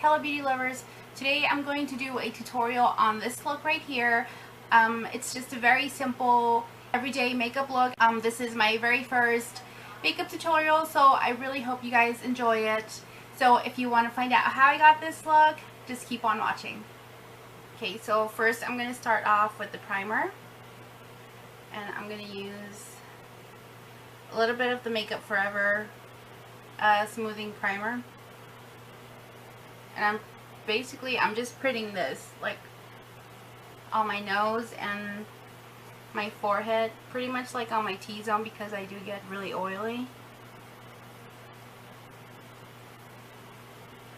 Hello beauty lovers. Today I'm going to do a tutorial on this look right here. It's just a very simple everyday makeup look. This is my very first makeup tutorial, so I really hope you guys enjoy it. So if you want to find out how I got this look, just keep on watching. Okay, so first I'm going to start off with the primer, and I'm going to use a little bit of the Makeup Forever smoothing primer. And I'm just putting this like on my nose and my forehead, pretty much like on my T-zone, because I do get really oily.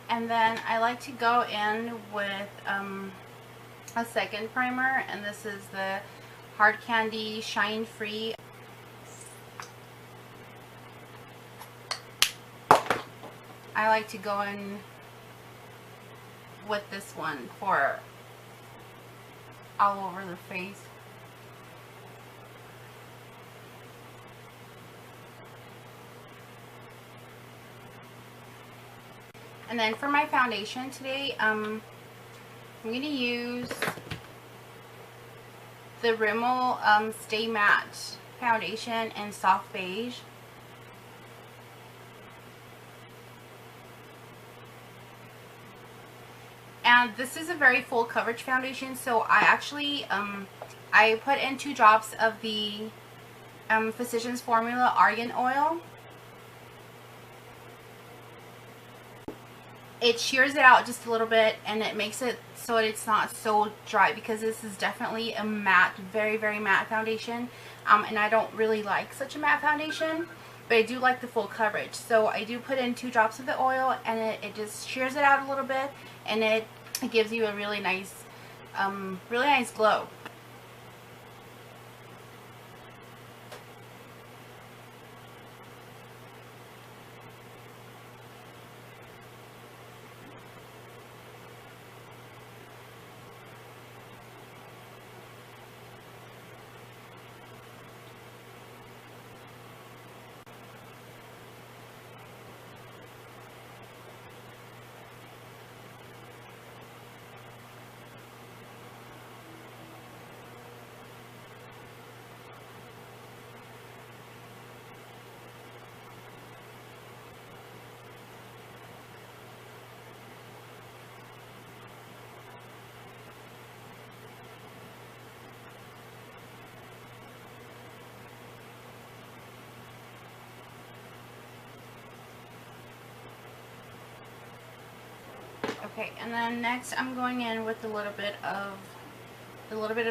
And then I like to go in with a second primer, and this is the Hard Candy Shine Free. I like to go in with this one for all over the face. And then for my foundation today, I'm going to use the Rimmel Stay Matte foundation in Soft Beige. And this is a very full coverage foundation, so I actually I put in 2 drops of the Physicians Formula Argan Oil. It shears it out just a little bit, and it makes it so it's not so dry, because this is definitely a matte, very matte foundation, and I don't really like such a matte foundation, but I do like the full coverage. So I do put in 2 drops of the oil, and it just shears it out a little bit, and it gives you a really nice glow. Okay, and then next I'm going in with a little bit of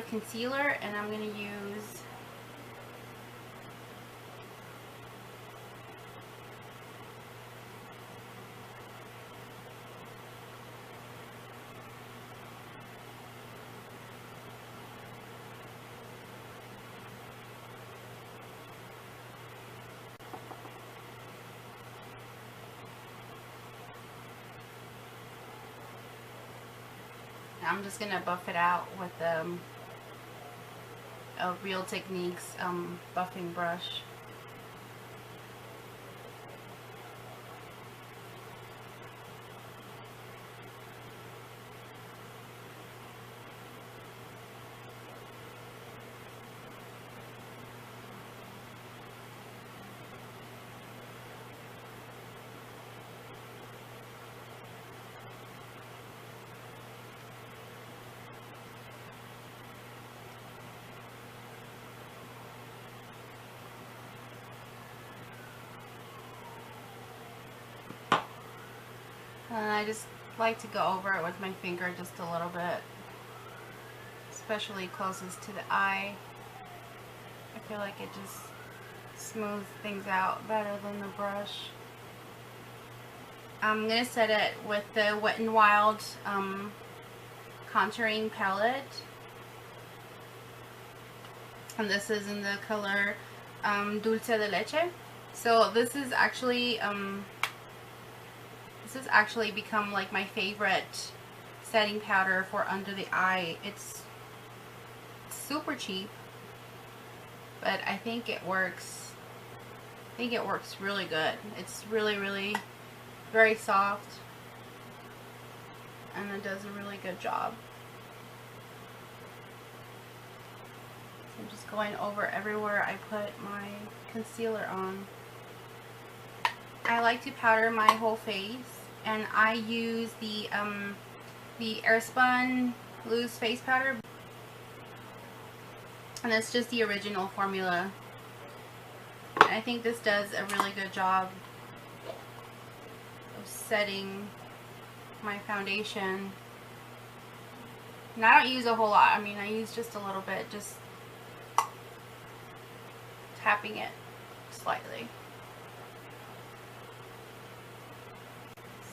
concealer, and I'm going to use I'm just going to buff it out with a Real Techniques buffing brush. And I just like to go over it with my finger just a little bit, especially closest to the eye. I feel like it just smooths things out better than the brush. I'm going to set it with the Wet n Wild contouring palette, and this is in the color Dulce de Leche. So this is actually become like my favorite setting powder for under the eye. It's super cheap, but I think it works. I think it works really good. It's really very soft. and it does a really good job. I'm just going over everywhere I put my concealer on. I like to powder my whole face, and I use the Airspun loose face powder, and it's just the original formula. And I think this does a really good job of setting my foundation. And I don't use a whole lot. I mean, I use just a little bit, just tapping it slightly.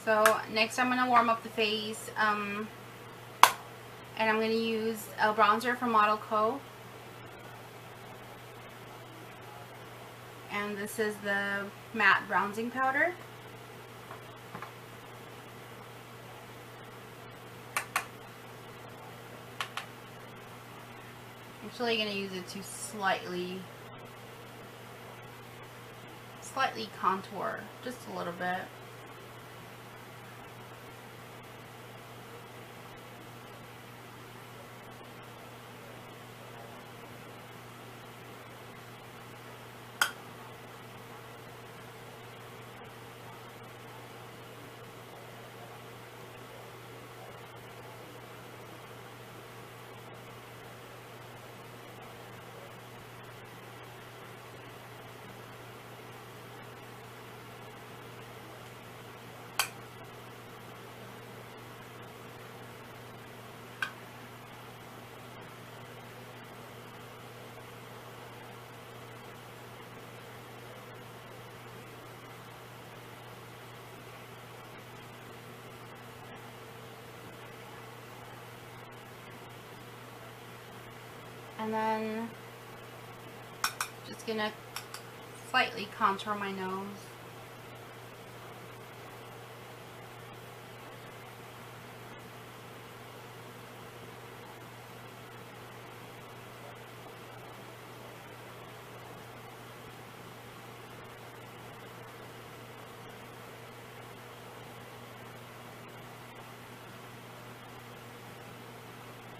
So next I'm going to warm up the face, and I'm going to use a bronzer from Model Co. And this is the matte bronzing powder. I'm actually going to use it to slightly contour, just a little bit. And then just gonna slightly contour my nose.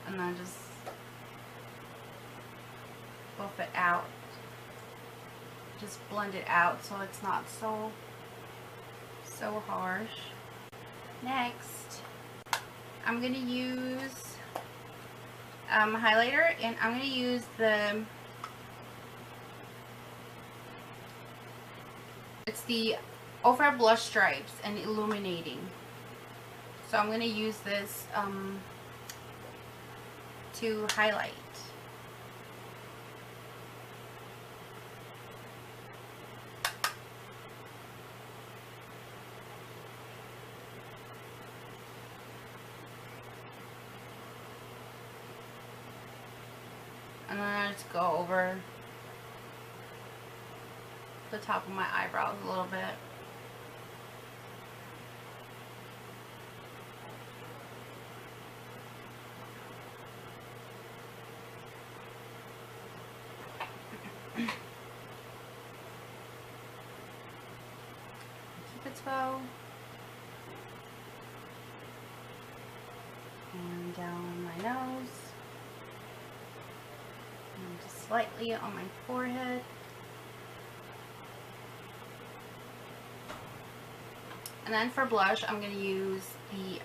And then just buff it out. Just blend it out so it's not so harsh. Next, I'm going to use highlighter, and I'm going to use it's the Ofra Blush Stripes and Illuminating. So I'm going to use this to highlight. And then I just go over the top of my eyebrows a little bit. Cupid's bow. And down my nose. And just slightly on my forehead. And then for blush, I'm going to use the,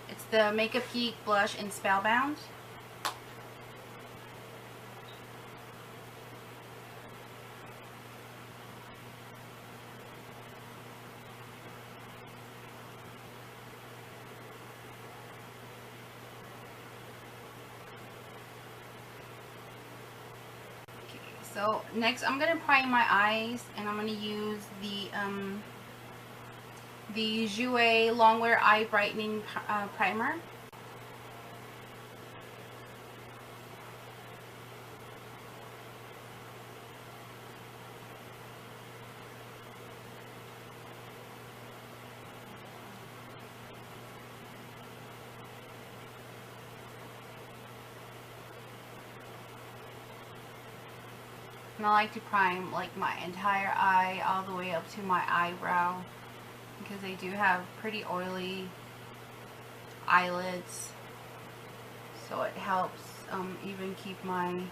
it's the Make a Peak blush in Spellbound. So next I'm going to prime my eyes, and I'm going to use the Jouer Longwear Eye Brightening Primer. And I like to prime like my entire eye all the way up to my eyebrow, because they do have pretty oily eyelids, so it helps even keep my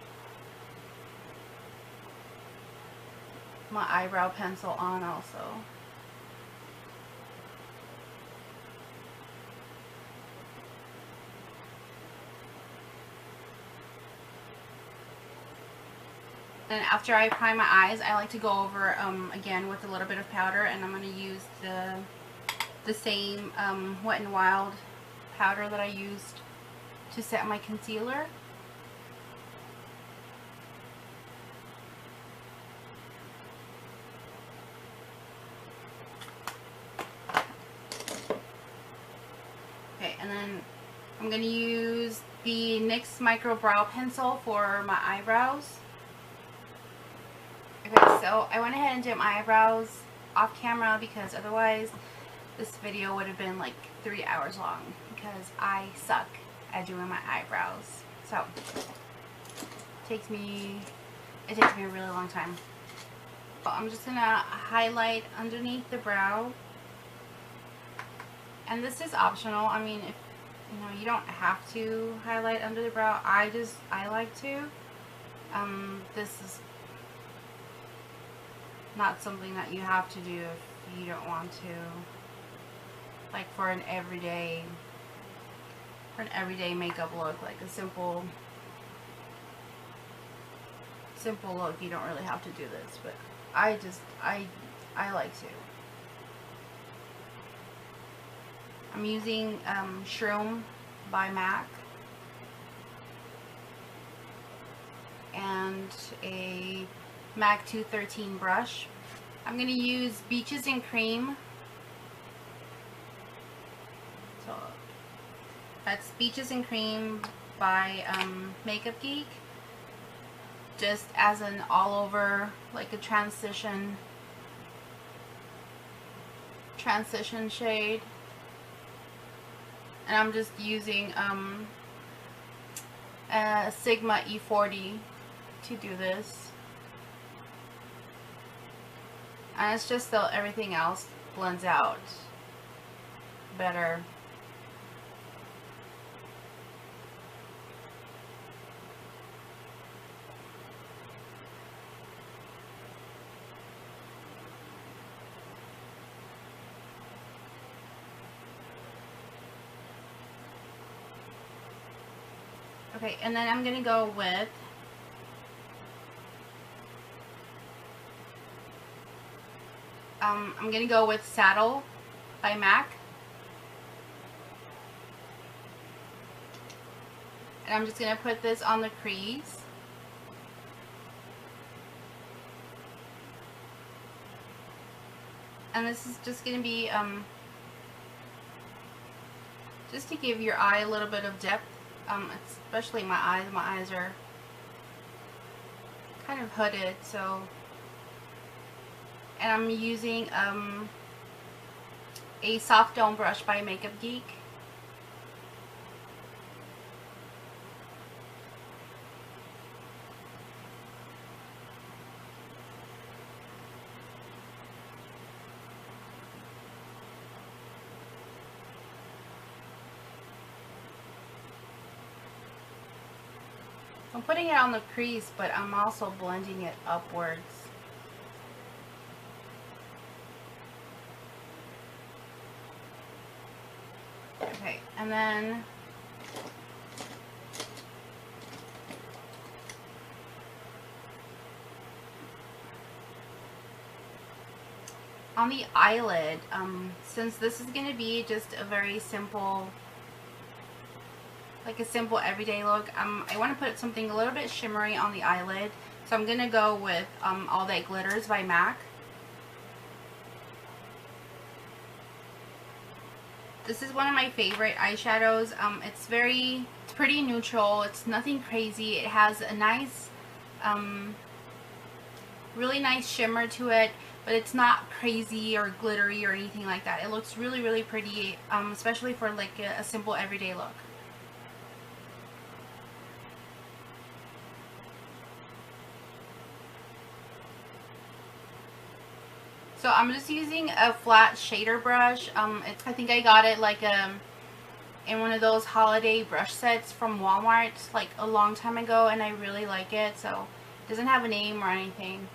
eyebrow pencil on also. And after I prime my eyes, I like to go over again with a little bit of powder, and I'm going to use the same Wet n Wild powder that I used to set my concealer. Okay, and then I'm going to use the NYX Micro Brow Pencil for my eyebrows. Okay, so I went ahead and did my eyebrows off camera because otherwise this video would have been like 3 hours long, because I suck at doing my eyebrows. So it takes me a really long time. So I'm just gonna highlight underneath the brow, and this is optional. I mean, if you don't have to highlight under the brow. I like to. This is not something that you have to do if you don't want to. Like for an everyday makeup look, like a simple look, you don't really have to do this, but I like to. I'm using Shroom by MAC and a MAC 213 brush. I'm going to use Beaches and Cream. So that's Beaches and Cream by Makeup Geek. Just as an all over, like a transition shade. And I'm just using a Sigma E40 to do this. And it's just so everything else blends out better. Okay, and then I'm going to go with Saddle by MAC. And I'm just going to put this on the crease. And this is just going to be just to give your eye a little bit of depth. Especially my eyes. My eyes are kind of hooded, so. And I'm using a soft dome brush by Makeup Geek. I'm putting it on the crease, but I'm also blending it upwards. Okay, and then on the eyelid, since this is going to be just a very simple, like a simple everyday look, I want to put something a little bit shimmery on the eyelid. So I'm going to go with All That Glitters by MAC. This is one of my favorite eyeshadows. It's pretty neutral. It's nothing crazy. It has a nice, really nice shimmer to it, but it's not crazy or glittery or anything like that. It looks really, really pretty, especially for like a simple everyday look. So I'm just using a flat shader brush. I think I got it like in one of those holiday brush sets from Walmart like a long time ago, and I really like it. So it doesn't have a name or anything.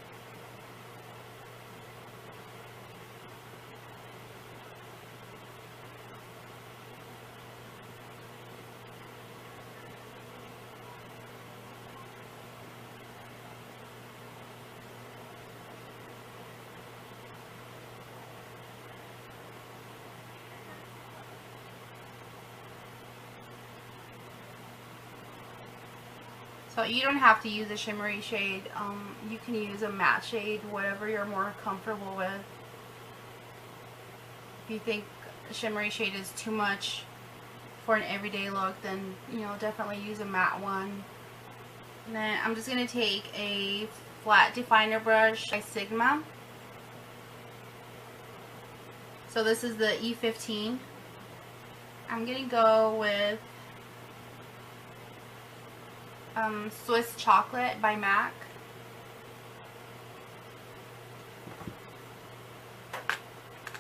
So you don't have to use a shimmery shade. You can use a matte shade, whatever you're more comfortable with. If you think a shimmery shade is too much for an everyday look, then definitely use a matte one. And then I'm just going to take a flat definer brush by Sigma. So this is the E15. I'm going to go with Swiss Chocolate by MAC.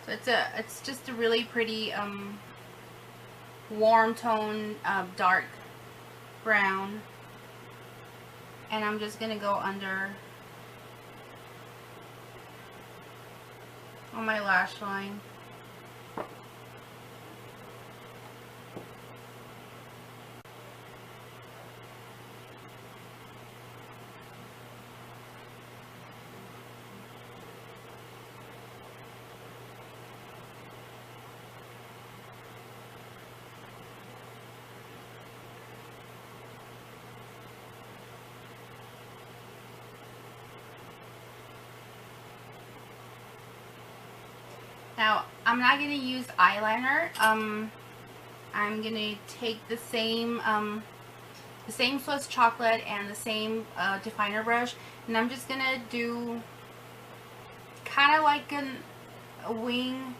So it's just a really pretty warm tone dark brown, and I'm just gonna go under on my lash line. Now, I'm not going to use eyeliner. I'm going to take the same Swiss Chocolate and the same definer brush, and I'm just going to do kind of like a wing,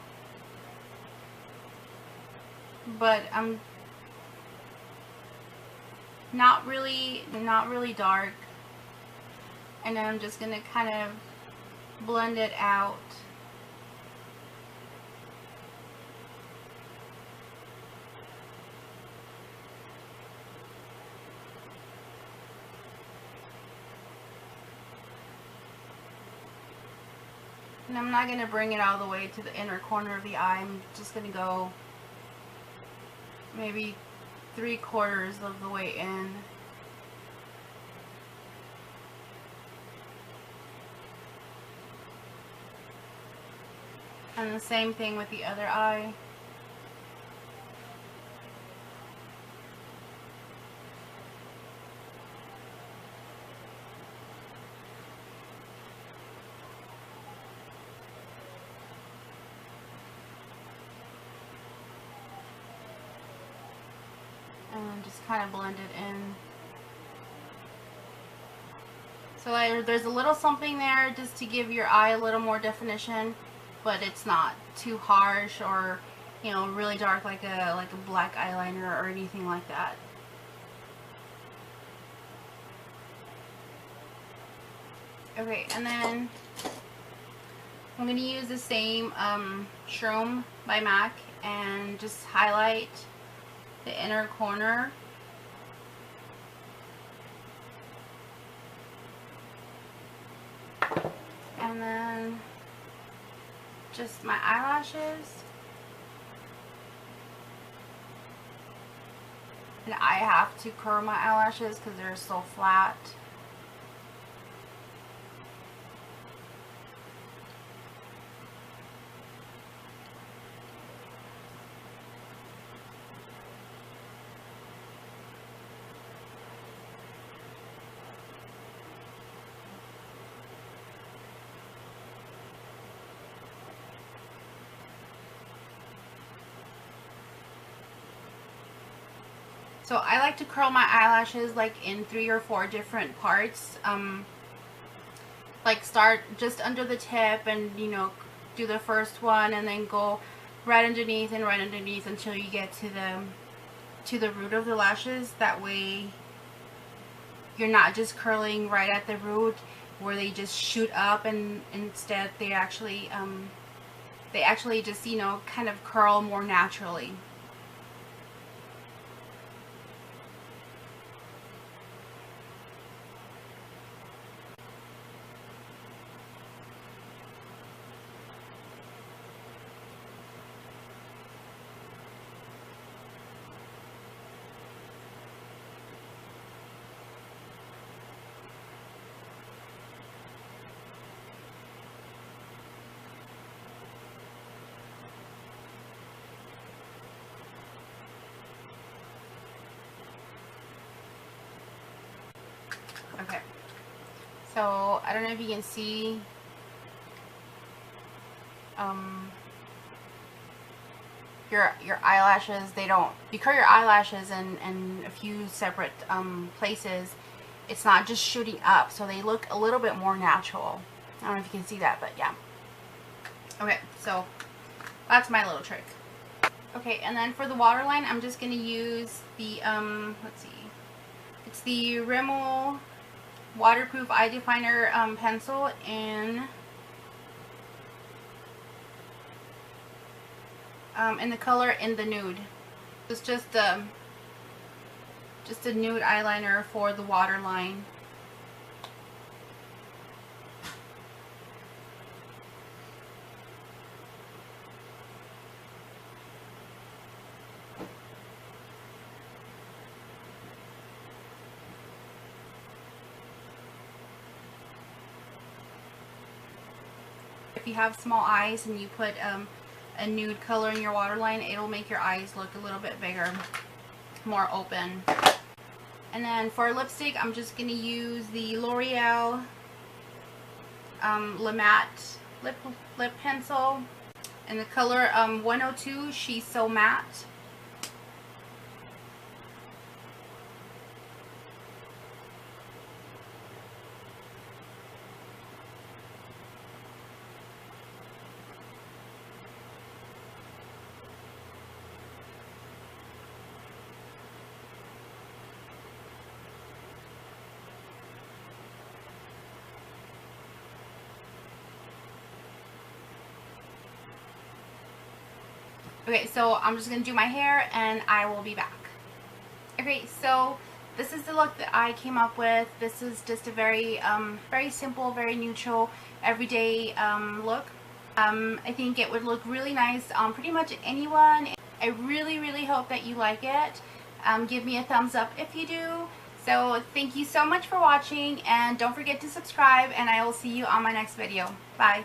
but I'm not really dark, and then I'm just going to kind of blend it out. And I'm not going to bring it all the way to the inner corner of the eye. I'm just going to go maybe 3/4 of the way in. And the same thing with the other eye. And just kind of blend it in. So there's a little something there just to give your eye a little more definition, but it's not too harsh or really dark like a black eyeliner or anything like that. Okay, and then I'm going to use the same Shroom by MAC and just highlight the inner corner. And then just my eyelashes. And I have to curl my eyelashes because they're so flat. So I like to curl my eyelashes like in 3 or 4 different parts. Like start just under the tip and do the first one, and then go right underneath and right underneath until you get to the root of the lashes. That way you're not just curling right at the root, where they just shoot up, and instead they actually just, you know, kind of curl more naturally. Okay, so I don't know if you can see, your eyelashes. They don't, you curl your eyelashes in a few separate places. It's not just shooting up, so they look a little bit more natural. I don't know if you can see that, but yeah. Okay, so that's my little trick. Okay, and then for the waterline, I'm just going to use the, let's see, it's the Rimmel waterproof eye definer pencil in the color In the Nude. It's just a nude eyeliner for the waterline. If you have small eyes and you put a nude color in your waterline, it'll make your eyes look a little bit bigger, more open. And then for lipstick, I'm just going to use the L'Oreal Le Matte lip pencil in the color 102, She's So Matte. Okay, so I'm just going to do my hair and I will be back. Okay, so this is the look that I came up with. This is just a very simple, very neutral, everyday look. I think it would look really nice on pretty much anyone. I really hope that you like it. Give me a thumbs up if you do. So thank you so much for watching, and don't forget to subscribe, and I will see you on my next video. Bye.